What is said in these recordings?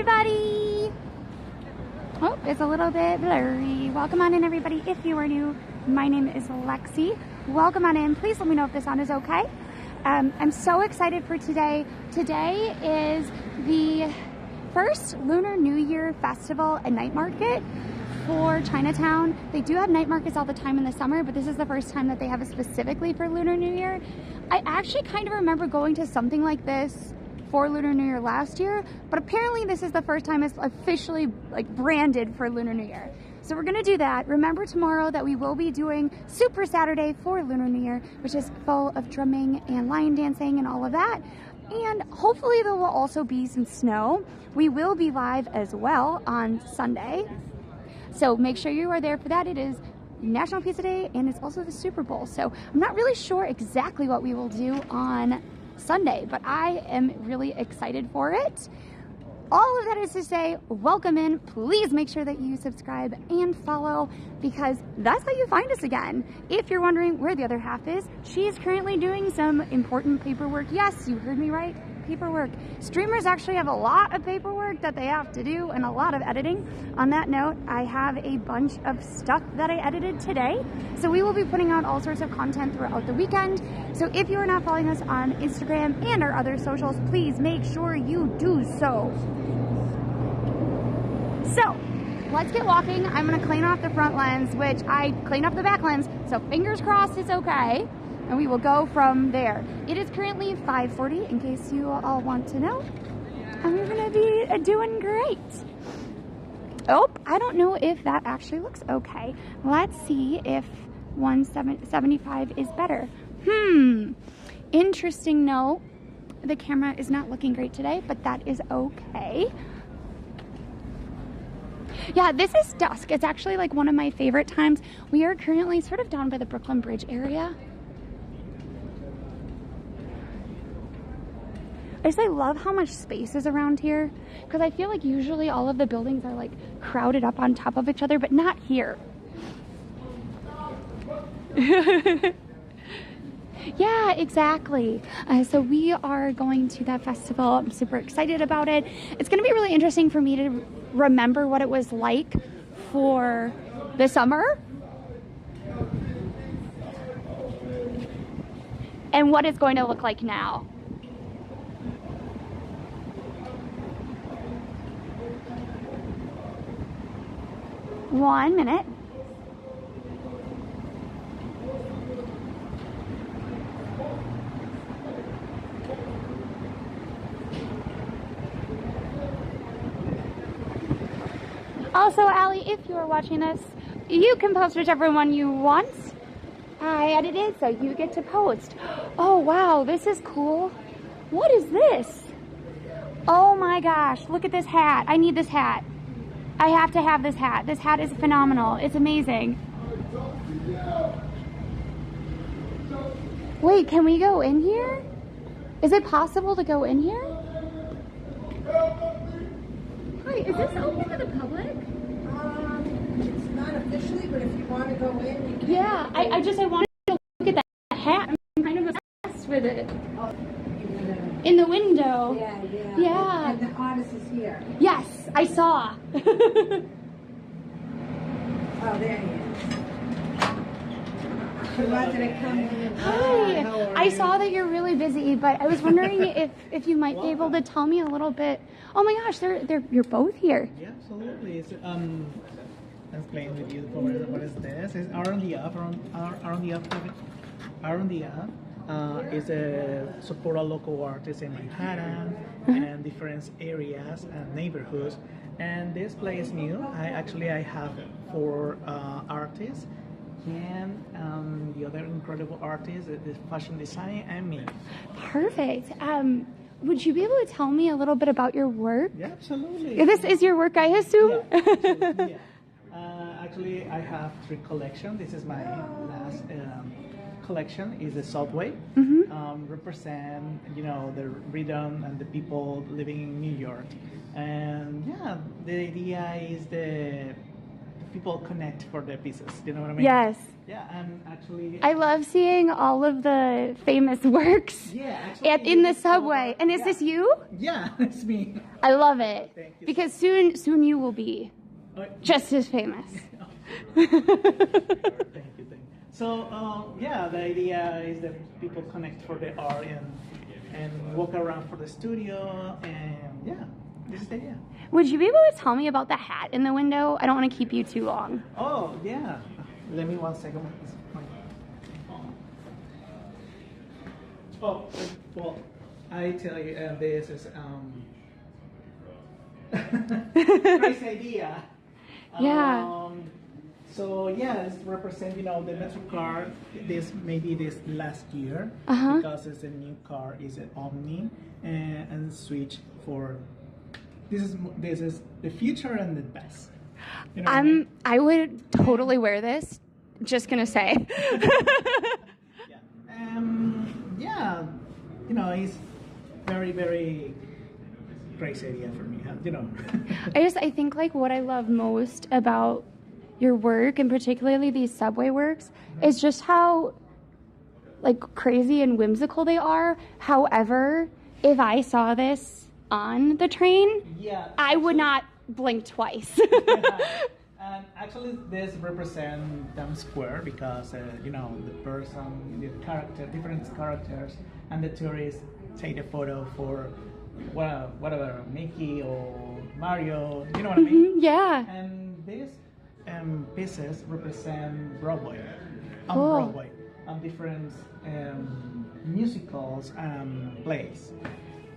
everybody! Oh, it's a little bit blurry. Welcome on in, everybody. If you are new, my name is Lexi. Welcome on in. Please let me know if the sound is okay. I'm so excited for today. Today is the first Lunar New Year festival and night market for Chinatown. They do have night markets all the time in the summer, but this is the first time that they have it specifically for Lunar New Year. I actually kind of remember going to something like this for Lunar New Year last year, but apparently this is the first time it's officially like branded for Lunar New Year. So we're gonna do that. Remember tomorrow that we will be doing Super Saturday for Lunar New Year, which is full of drumming and lion dancing and all of that. And hopefully there will also be some snow. We will be live as well on Sunday. So make sure you are there for that. It is National Pizza Day and it's also the Super Bowl. So I'm not really sure exactly what we will do on Sunday, but I am really excited for it. All of that is to say, welcome in. Please make sure that you subscribe and follow because that's how you find us again. If you're wondering where the other half is, she is currently doing some important paperwork. Yes, you heard me right, paperwork. Streamers actually have a lot of paperwork that they have to do and a lot of editing. On that note, I have a bunch of stuff that I edited today. So we will be putting out all sorts of content throughout the weekend. So if you are not following us on Instagram and our other socials, please make sure you do so. So let's get walking. I'm gonna clean off the front lens, which I cleaned off the back lens. So fingers crossed it's okay. And we will go from there. It is currently 5:40 in case you all want to know. And we're gonna be doing great. Oh, I don't know if that actually looks okay. Let's see if 175 is better. Interesting note. The camera is not looking great today, but that is okay. Yeah, this is dusk. It's actually like one of my favorite times. We are currently sort of down by the Brooklyn Bridge area. I love how much space is around here because I feel like usually all of the buildings are like crowded up on top of each other, but not here. Yeah, exactly. So we are going to that festival. I'm super excited about it. It's going to be really interesting for me to remember what it was like for the summer and what it's going to look like now. One minute. Also, Allie, if you are watching this, you can post whichever one you want. I edited, so you get to post. Oh, wow, this is cool. What is this? Oh my gosh, look at this hat. I need this hat. I have to have this hat. This hat is phenomenal. It's amazing. Wait, can we go in here? Is it possible to go in here? Hi, is this open to the public? It's not officially, but if you want to go in, you can. Yeah, I wanted to look at that hat. I'm kind of obsessed with it. Oh, in the window. Yeah. Yeah. And the artist is here. Yes, I saw. Oh, there he is. You wanted to come in. Hi. I saw that you're really busy, but I was wondering if you might be able to tell me a little bit. Oh my gosh, you're both here. Yeah, absolutely. It's, I'm playing with you what is this? It's RDF. Is a support a local artists in Manhattan and different areas and neighborhoods. And this play is new. I have 4 artists. And the other incredible artist is fashion design and me. Perfect. Would you be able to tell me a little bit about your work? Yeah, absolutely. This is your work, I assume? Yeah, absolutely, yeah. Actually, I have 3 collections. This is my last collection. Is the subway. Represent the rhythm and the people living in New York. And yeah, the idea is the people connect for the pieces. You know what I mean? Yes. Yeah, and actually, I love seeing all of the famous works in the subway. And is this you? Yeah, it's me. I love it. Thank you. Because soon you will be just as famous. Thank you. So, yeah, the idea is that people connect for the art and walk around for the studio, and yeah, this is the idea. Would you be able to tell me about the hat in the window? I don't want to keep you too long. Oh, yeah. Let me 1 second. Oh, well, I tell you, this is crazy idea. Yeah. So yeah, it's represent, you know, the Metro car. This last year because it's a new car. Is an Omni and switch for. This is the future and the best. You know what I mean? I would totally wear this. Just gonna say. Yeah. Yeah. You know, it's very, very crazy idea for me. You know. I think like what I love most about your work, and particularly these subway works, is just how like crazy and whimsical they are. However, if I saw this on the train, I would not blink twice. And actually, this represents Times Square because you know, the person, the character, different characters, and the tourists take a photo for whatever, Mickey or Mario. You know what I mean? Yeah. And these pieces represent Broadway, Cool. Broadway, different musicals and plays.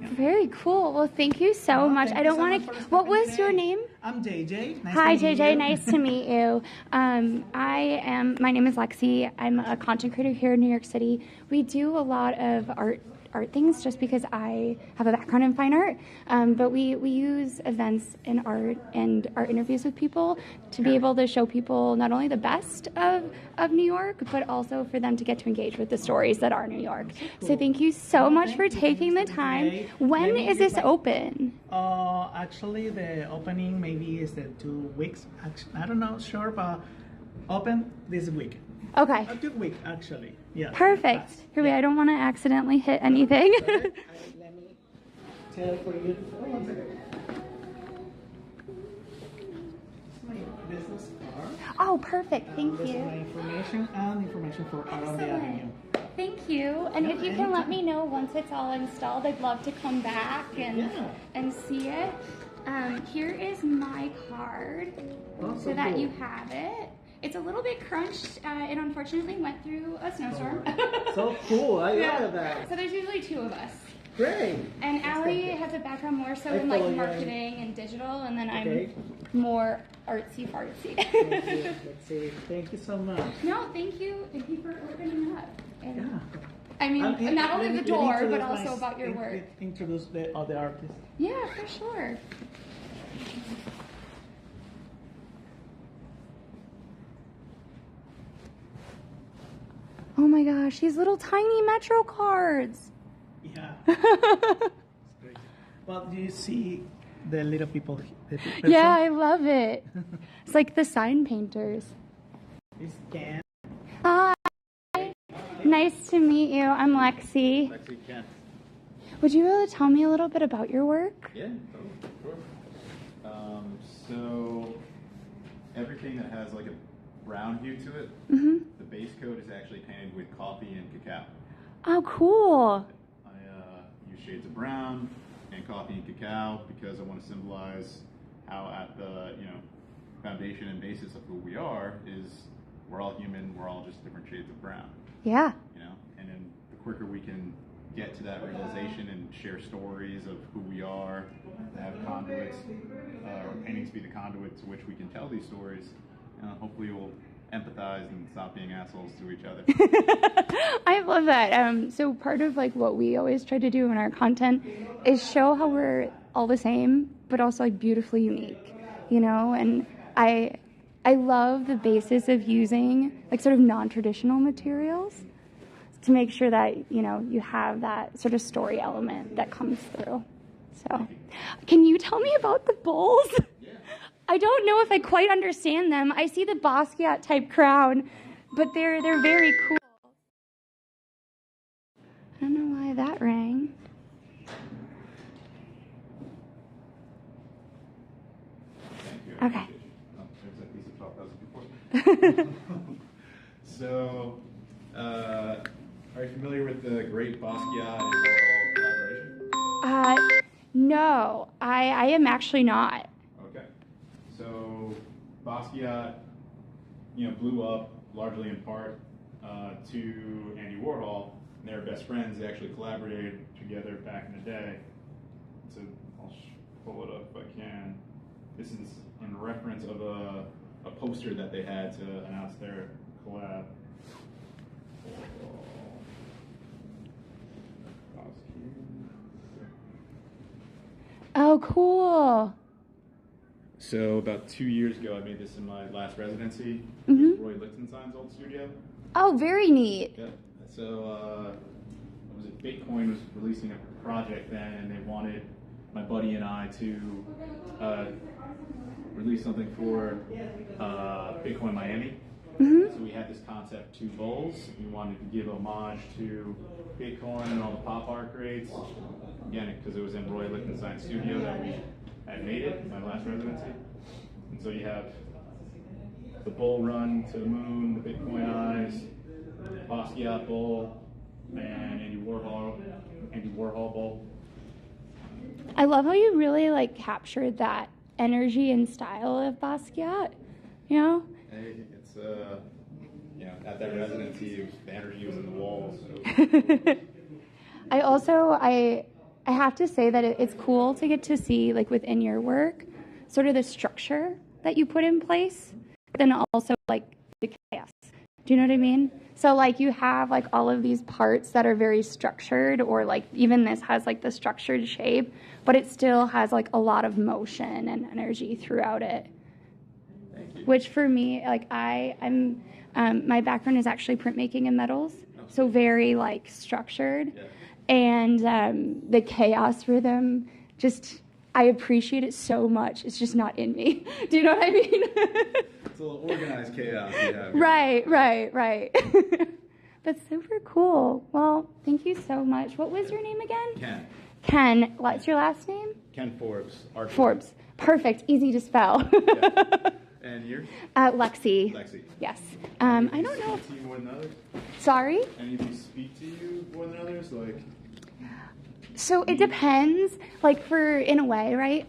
Very cool. Well, thank you so much. I don't want to. What was your name? I'm JJ. Hi, JJ. Nice to meet you. My name is Lexi. I'm a content creator here in New York City. We do a lot of art things just because I have a background in fine art. But we use events in art and art interviews with people to be able to show people not only the best of New York, but also for them to get to engage with the stories that are New York. So thank you so much for taking the time. When is this open? Actually, the opening maybe is the 2 weeks. I don't know, sure, but open this week. Okay. 2 weeks, actually. Yeah. Perfect. Here, I don't want to accidentally hit anything. Let me tell for you. Oh, 1 second. It's my business card. Oh, perfect. Thank This you. is my information and information for Art on the Avenue. Thank you. And if you can let me know once it's all installed, I'd love to come back and see it. Here is my card so that cool. you have it. It's a little bit crunched. It unfortunately went through a snowstorm. So cool. I love that. So there's usually 2 of us. Great. And Allie has a background more so in like marketing and digital, and then I'm more artsy fartsy. Let's see. Thank you so much. No, thank you. Thank you for opening up. And Yeah. I mean, not only the door, but introduce also about your work. Introduce the other artists. Yeah, for sure. Oh my gosh, these little tiny Metro cards. Yeah. It's great. Well, do you see the little people? The person? Yeah, I love it. It's like the sign painters. It's Ken. Hi. Nice to meet you. I'm Lexi. Lexi Kent. Would you be able to tell me a little bit about your work? Yeah, sure. So everything that has like a brown hue to it, the base coat is actually painted with coffee and cacao. Oh, cool. I use shades of brown and coffee and cacao because I want to symbolize how at the foundation and basis of who we are is we're all human, we're all just different shades of brown. Yeah. And then the quicker we can get to that realization and share stories of who we are, to have conduits, or paintings be the conduit to which we can tell these stories, hopefully we'll empathize and stop being assholes to each other. I love that. So part of like what we always try to do in our content is show how we're all the same, but also like beautifully unique, and I love the basis of using like sort of non-traditional materials to make sure that, you have that sort of story element that comes through. So, can you tell me about the bowls? Yeah. I don't know if I quite understand them. I see the Basquiat type crown, but they're very cool. I don't know why that rang. Okay. There's a piece of chalk that was before. So, are you familiar with the Great Basquiat and Warhol collaboration? No, I am actually not. Okay. So, Basquiat, blew up largely in part to Andy Warhol. And they were best friends. They actually collaborated together back in the day. So, I'll pull it up if I can. This is in reference of a poster that they had to announce their collab. Oh, cool. So about 2 years ago, I made this in my last residency. Mm-hmm. Roy Lichtenstein's old studio. Oh, very neat. Yeah. So Bitcoin was releasing a project then, and they wanted my buddy and I to release something for Bitcoin Miami. Mm-hmm. So we had this concept, two bowls. We wanted to give homage to Bitcoin and all the pop art grades. Again, because it was in Roy Lichtenstein's studio that we had made it in my last residency. And so you have the bull run to the moon, the Bitcoin eyes, Basquiat bowl, and Andy Warhol bowl. I love how you really captured that energy and style of Basquiat. You know? Hey, it's at that residency, the energy was in the walls. So. I have to say that it's cool to get to see within your work sort of the structure that you put in place, but then also the chaos. Do you know what I mean? So you have all of these parts that are very structured, or even this has the structured shape, but it still has a lot of motion and energy throughout it. Thank you. Which for me, I'm my background is actually printmaking and metals, so very structured. Yeah. And the chaos rhythm, I appreciate it so much. It's just not in me. Do you know what I mean? It's a little organized chaos you have here. Right. That's super cool. Well, thank you so much. What was your name again? Ken. What's your last name? Ken Forbes. Forbes. Perfect. Easy to spell. Yeah. And yours? Lexi. Yes. I don't know. Speak to you more than others? Sorry? Any of you speak to you more than others? So it depends. In a way, right?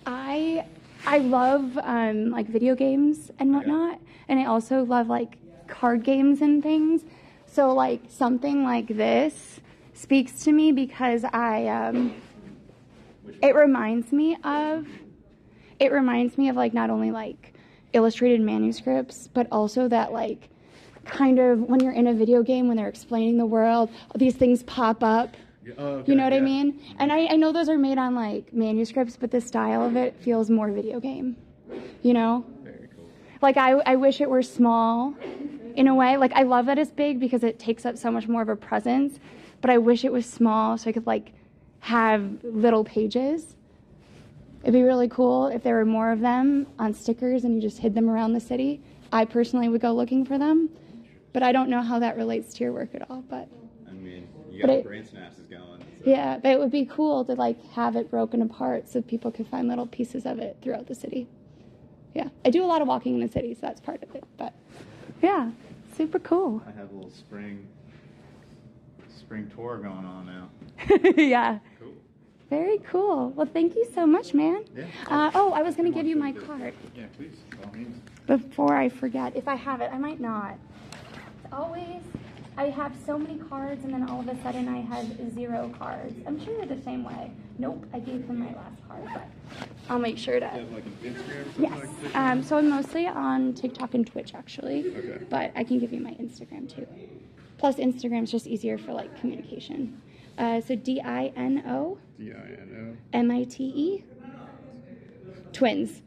I love video games and whatnot, and I also love card games and things. So something like this speaks to me because it reminds me of not only illustrated manuscripts, but also that kind of when you're in a video game, when they're explaining the world, these things pop up. Okay, you know what I mean? And I know those are made on manuscripts, but the style of it feels more video game. You know? Very cool. I wish it were small in a way. I love that it's big because it takes up so much more of a presence, but I wish it was small so I could have little pages. It'd be really cool if there were more of them on stickers and you just hid them around the city. I personally would go looking for them, but I don't know how that relates to your work at all. But I mean, you got brain synapses going. So. Yeah, but it would be cool to have it broken apart so people could find little pieces of it throughout the city. Yeah, I do a lot of walking in the city, so that's part of it. But yeah, super cool. I have a little spring tour going on now. Yeah. Cool. Very cool. Well, thank you so much, man. Yeah. I was going to give you my card. Yeah, please. By all means. Before I forget. If I have it, I might not. It's always, I have so many cards, and then all of a sudden I have 0 cards. I'm sure you're the same way. Nope, I gave him my last card, but I'll make sure to. You have an Instagram or something Yes. So I'm mostly on TikTok and Twitch, actually. Okay. But I can give you my Instagram, too. Plus, Instagram's just easier for, communication. So DINO. MITE. Twins.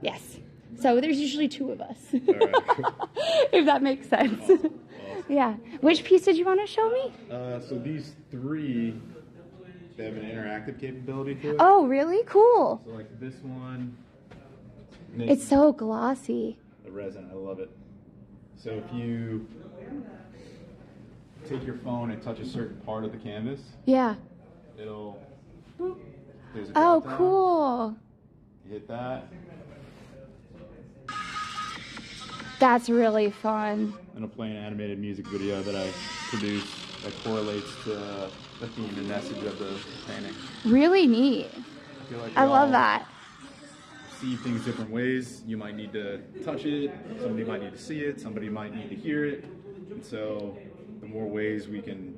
Yes. So there's usually 2 of us. All right, cool. If that makes sense. Awesome. Yeah. Which piece did you want to show me? So these 3 They have an interactive capability to it. Oh, really? Cool. So like this one. It's so glossy. The resin, I love it. So if you take your phone and touch a certain part of the canvas, Yeah. it'll. There's a Oh, drop down. cool. You hit that. That's really fun. And I'll play an animated music video that I produced that correlates to the theme and message of the painting. Really neat. I feel like I we love all that. see things different ways. You might need to touch it, somebody might need to see it, somebody might need to hear it. And so the more ways we can,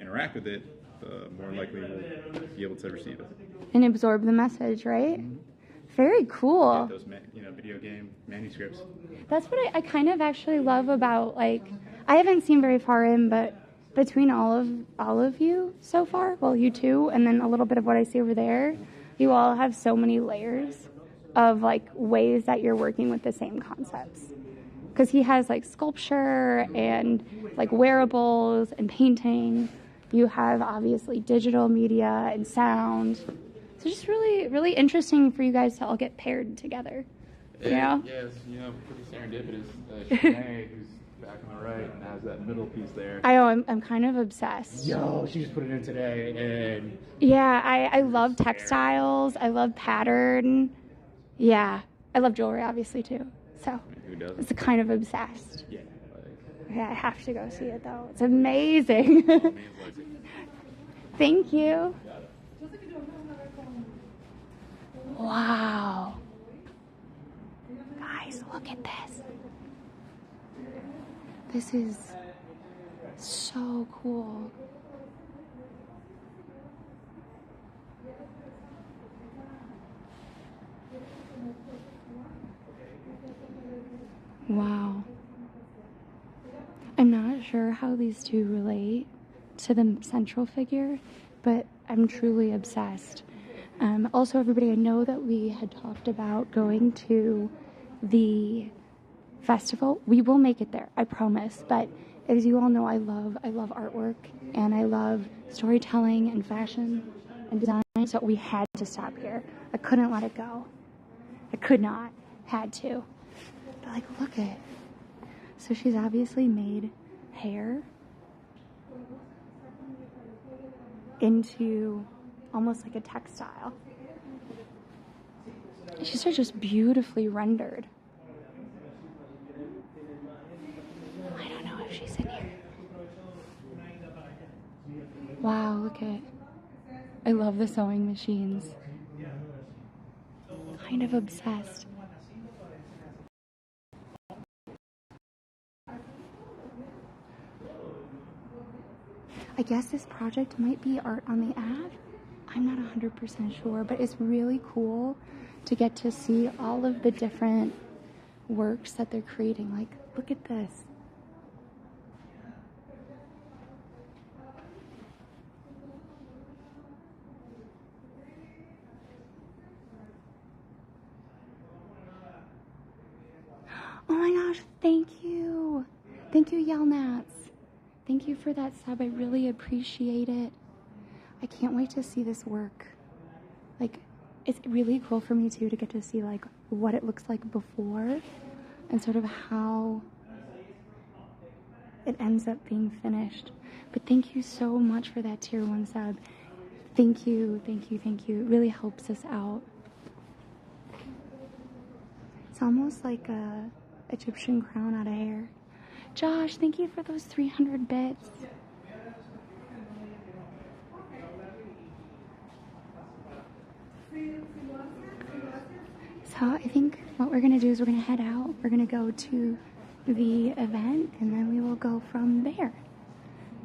interact with it, the more likely we'll be able to receive it. And absorb the message, right? Very cool. Get those video game manuscripts. That's what I kind of actually love about, like, I haven't seen very far in, but between all of you so far, well, you two, and then a little bit of what I see over there, you all have so many layers of, like, ways that you're working with the same concepts. Because he has, like, sculpture and, like, wearables and painting. You have, obviously, digital media and sound. So just really, really interesting for you guys to all get paired together. You know? Yeah, it's, pretty serendipitous. Shanae, who's back on the right, and has that middle piece there. I know, I'm kind of obsessed. Yo, she just put it in today, and Yeah, I love textiles. I love pattern. Yeah, I love jewelry, obviously, too. So Who doesn't? it's kind of obsessed. Yeah. Yeah, I have to go see it, though. It's amazing. Thank you. Wow. Guys, look at this. This is so cool. Wow. I'm not sure how these two relate to the central figure, but I'm truly obsessed. Also, everybody, I know that we had talked about going to the festival. We will make it there, I promise. But as you all know, I love artwork, and I love storytelling and fashion and design. So we had to stop here. I couldn't let it go. I could not. Had to. But like, look at it. So she's obviously made hair into almost like a textile. She's just beautifully rendered. I don't know if she's in here. Wow, look at. I love the sewing machines. Kind of obsessed. I guess this project might be art on the app. I'm not 100% sure, but it's really cool to get to see all of the different works that they're creating. Like, look at this. Oh my gosh, thank you. Thank you, Yelnats. Thank you for that sub. I really appreciate it. I can't wait to see this work. Like, it's really cool for me too to get to see like what it looks like before and sort of how it ends up being finished. But thank you so much for that tier 1 sub. Thank you, thank you, thank you. It really helps us out. It's almost like a Egyptian crown out of hair. Josh, thank you for those 300 bits. So I think what we're gonna do is we're gonna head out. We're gonna go to the event and then we will go from there.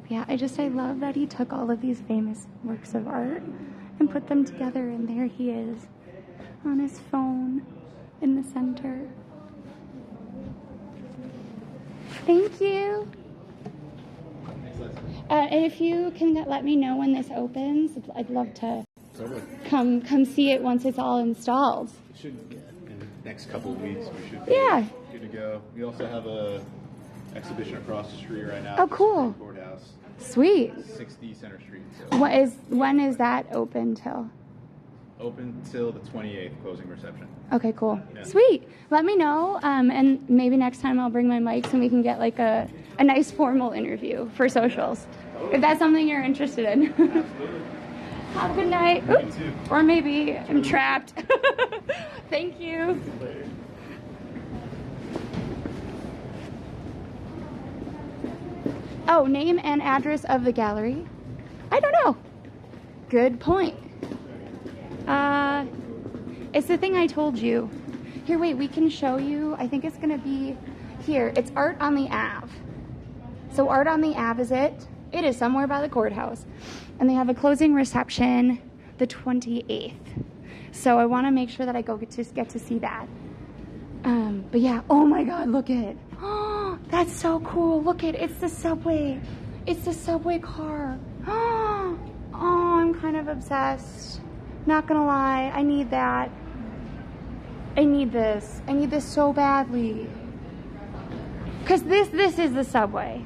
Yeah, I love that he took all of these famous works of art and put them together, and there he is on his phone in the center. Thank you. And if you can let me know when this opens, I'd love to come see it once it's all installed. It should, in the next couple of weeks, we should be good to go. We also have a exhibition across the street right now. Oh, cool. Courthouse. Sweet. 60 Center Street. So When is that open till? open till the 28th, closing reception. Okay, cool. Yeah. Sweet. Let me know, and maybe next time I'll bring my mics and we can get like a nice formal interview for socials. If that's something you're interested in. Absolutely. Have a good night. You too. Or maybe I'm trapped. Thank you. Oh, name and address of the gallery? I don't know. Good point. It's the thing I told you. Here, wait, we can show you. I think it's gonna be here. It's Art on the Ave. So Art on the Ave is it? It is somewhere by the courthouse. And they have a closing reception the 28th. So I wanna make sure that I get to see that. But yeah, oh my God, look at it. Oh, that's so cool. Look at it, it's the subway. It's the subway car. Oh, I'm kind of obsessed. Not gonna lie, I need that. I need this. I need this so badly. Cause this is the subway.